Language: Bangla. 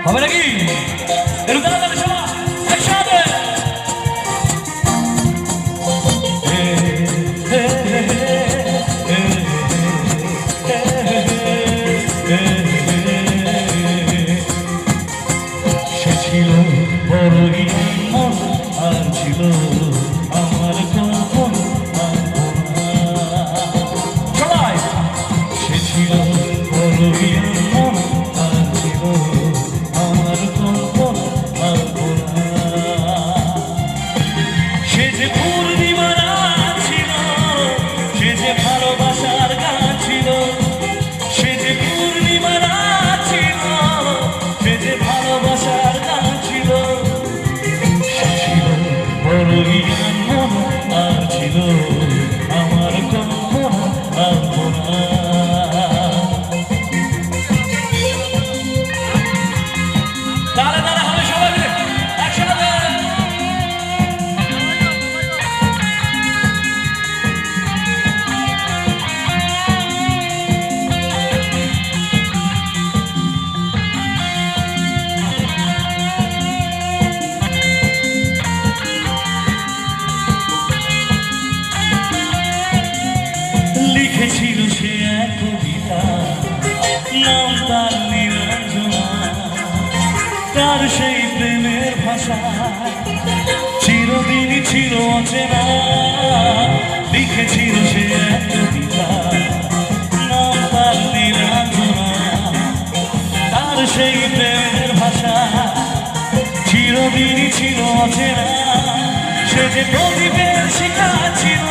হবে নাকি? একটু তাড়াতাড়ি সবাই একসাথে। সে ছিল বড়ই মন আর ছিল আমার কখন সবাই। সে ছিল বড়ই মন আর ছিল আমার কখন সে যে পূর্ণিমা রাত ছিল, সে যে ভালোবাসার গান ছিল, সে যে পূর্ণিমা রাত ছিল, সে যে ভালোবাসার গান ছিল। সে ছিল বড়ই মন আর ছিল আমার কখন তারা তারা হবে সবাই মিলে একসাথে। লিখেছিল সে এক কবিতা, নাম তার নিরঞ্জনা। তার সেই প্রেমের ভাষা চিরদিনই ছিল অচেনা। লিখেছিল সে এক কবিতা, নাম তার নিরঞ্জনা। তার সেই প্রেমের ভাষা চিরদিনই ছিল অচেনা। সে যে প্রদীপের শিখা ছিল,